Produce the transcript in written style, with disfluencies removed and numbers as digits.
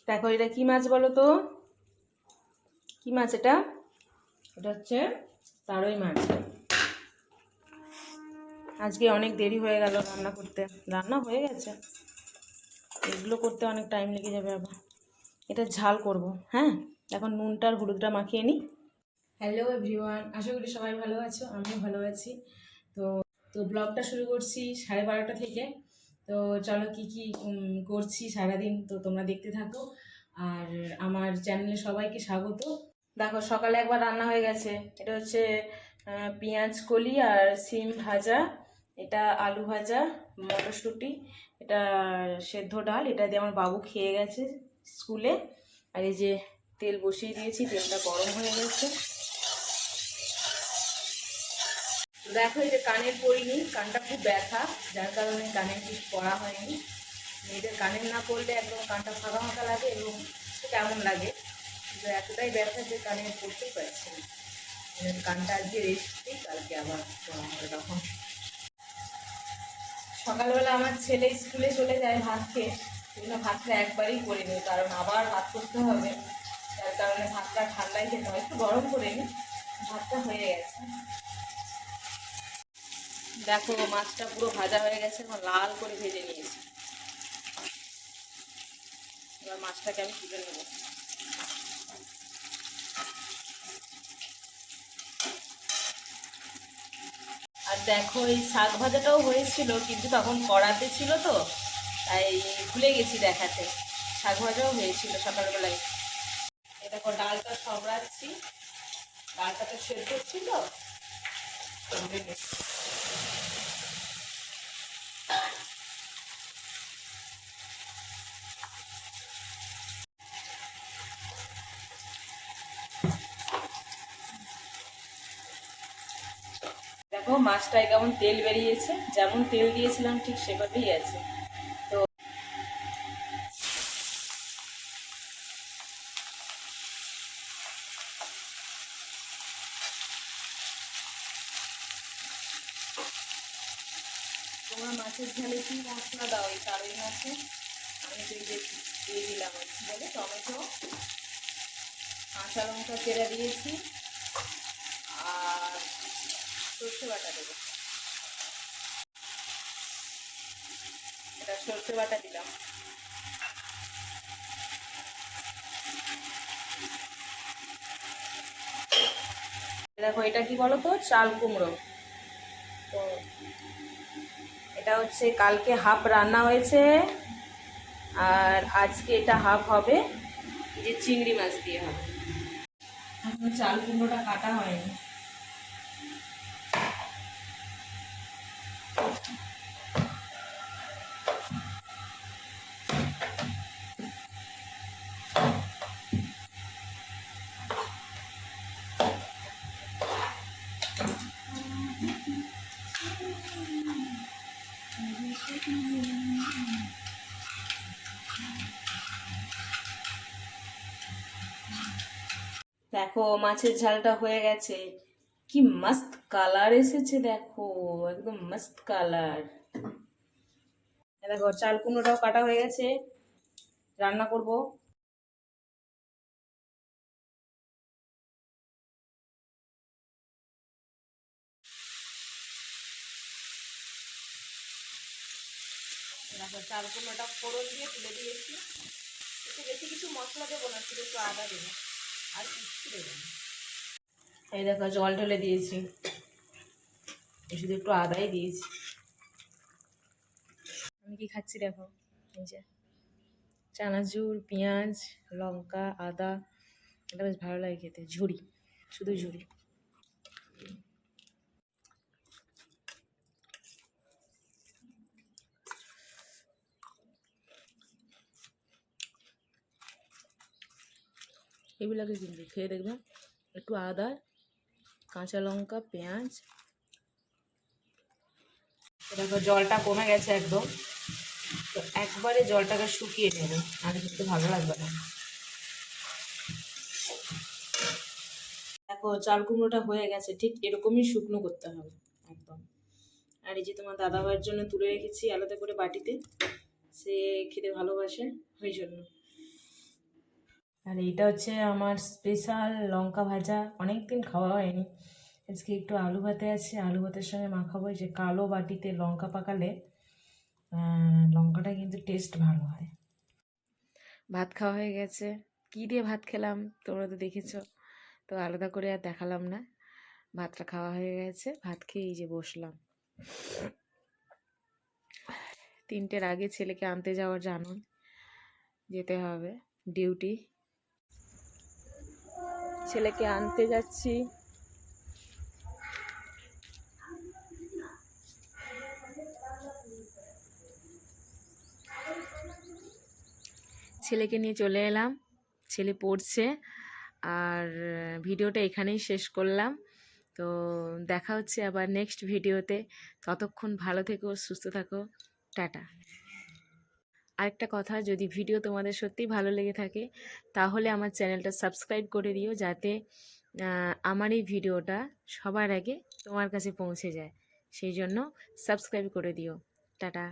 দেখো এটা কি মাছ বলো তো? কি মাছ এটা? এটা হচ্ছে তারই মাছ। আজকে অনেক দেরি হয়ে গেল রান্না করতে। রান্না হয়ে গেছে, এগুলো করতে অনেক টাইম লেগে যাবে আবার। এটা ঝাল করব। হ্যাঁ, এখন নুনটা আর হলুদটা মাখিয়ে নিই। হ্যালো এভরিওয়ান, আশা করি সবাই ভালো আছো, আমিও ভালো আছি। তো তো ব্লগটা শুরু করছি 12:30 থেকে। তো চলো কি কি করছি সারাদিন তো তোমরা দেখতে থাকো। আর আমার চ্যানেলে সবাইকে স্বাগত। দেখো সকালে একবার রান্না হয়ে গেছে। এটা হচ্ছে পেঁয়াজ কলি আর সিম ভাজা, এটা আলু ভাজা, মটরশুঁটি, এটা সেদ্ধ ডাল। এটা দিয়ে আমার বাবু খেয়ে গেছে স্কুলে। আর এই যে তেল বসিয়ে দিয়েছি, তেলটা গরম হয়ে গেছে। দেখো এই যে কানের পরিনি, কানটা খুব ব্যথা, যার কারণে কানের কিছু পরা হয়নি। মেয়েদের কানের না পড়লে একদম কানটা ফাঁকা ফাঁকা লাগে এবং কেমন লাগে, কিন্তু এতটাই ব্যথা যে কানে পড়তেই পারছি না। কানটা আজকে রেস্ট দিই, কালকে আবার পড়া হবে তখন। সকালবেলা আমার ছেলে স্কুলে চলে যায় ভাত খেয়ে, সেজন্য ভাতটা একবারেই করে নিই, কারণ আবার ভাত করতে হবে। যার কারণে ভাতটা ঠান্ডায় খেতে হয়, একটু গরম করে নিই। ভাতটা হয়ে গেছে। দেখো মাছটা পুরো ভাজা হয়ে গেছে, এখন লাল করে ভেজে নিয়েছি। এবার মাছটাকে আমি তুলে নেবো। আর দেখো এই শাক ভাজাটাও হয়েছিল, কিন্তু তখন কড়াতে ছিল তো, তাই ভুলে গেছি দেখাতে। শাক ভাজাও হয়েছিল সকালবেলায়। এই দেখো ডালটা সবরাচ্ছি, ডালটা তো সেদ্ধ ছিল। দেখো মাছটায় কেমন তেল বেরিয়েছে, যেমন তেল দিয়েছিলাম ঠিক সেভাবেই আছে। তো তোমরা মাছের ঝালে কি মশলা দাও এই তারই মাছে? আমি তো এই যে দিয়ে দিলাম কি বলে টমেটো, কাঁচা লঙ্কা চেরা দিয়েছি, আর সর্ষে বাটা দেবো। এটা সর্ষে বাটা দিলাম। দেখো এটা কি বলো তো, চাল কুমড়ো। তো এটা হচ্ছে কালকে হাফ রান্না হয়েছে, আর আজকে এটা হাফ হবে, এই যে চিংড়ি মাছ দিয়ে হবে। এখন চাল কুমড়োটা কাটা হয়নি। দেখো মাছের ঝালটা হয়ে গেছে, কি মস্ত কালার এসেছে, দেখো একদম মস্ত কালার। দেখো চাল কুমড়োটাও কাটা হয়ে গেছে, রান্না করব। দেখো চাল কুমড়োটা ফোড়ন দিয়ে তুলে দিয়েছি। একটু বেশি কিছু মশলা দেবো না, শুধু একটু আদা দেবো, আর কিচ্ছু দেবো না। এই দেখো জল ঢেলে দিয়েছি, শুধু একটু আদাই দিয়েছি। আমি কি খাচ্ছি দেখো, এই যে চানাচুর, পেঁয়াজ, লঙ্কা, আদা। এটা বেশ ভালো লাগে খেতে, ঝুড়ি, শুধু ঝুড়ি। হেভি লাগে কিন্তু, খেয়ে দেখবে। একটু আদা, কাঁচা লঙ্কা, পেঁয়াজ। দেখো জলটা কমে গেছে একদম, তো একবারে জলটাকে শুকিয়ে নেবে, আর কিন্তু ভালো লাগবে না। দেখো চাল কুমড়োটা হয়ে গেছে, ঠিক এরকমই শুকনো করতে হবে একদম। আর এই যে তোমার দাদা ভাইয়ের জন্য তুলে রেখেছি আলাদা করে বাটিতে, সে খেতে ভালোবাসে, ওই জন্য। আর এইটা হচ্ছে আমার স্পেশাল লঙ্কা ভাজা, অনেক দিন খাওয়া হয়নি। আজকে একটু আলু ভাতে আছে, আলু ভাতের সঙ্গে মাখাবো। এই যে কালো বাটিতে লঙ্কা পাকালে লঙ্কাটা কিন্তু টেস্ট ভালো হয়। ভাত খাওয়া হয়ে গেছে। কী দিয়ে ভাত খেলাম তোমরা তো দেখেছো, তো আলাদা করে আর দেখালাম না। ভাতটা খাওয়া হয়ে গেছে, ভাত খেয়ে এই যে বসলাম। 3টের আগে ছেলেকে আনতে যাওয়ার, জানুন যেতে হবে ডিউটি। ছেলেকে আনতে যাচ্ছি। ছেলেকে নিয়ে চলে এলাম, ছেলে পড়ছে। আর ভিডিওটা এখানেই শেষ করলাম। তো দেখা হচ্ছে আবার নেক্সট ভিডিওতে। ততক্ষণ ভালো থেকো, সুস্থ থাকো, টাটা। আরেকটা কথা, যদি ভিডিও তোমাদের সত্যিই ভালো লেগে থাকে তাহলে আমার চ্যানেলটা সাবস্ক্রাইব করে দিও, যাতে আমার এই ভিডিওটা সবার আগে তোমার কাছে পৌঁছে যায়। সেই জন্য সাবস্ক্রাইব করে দিও। টাটা।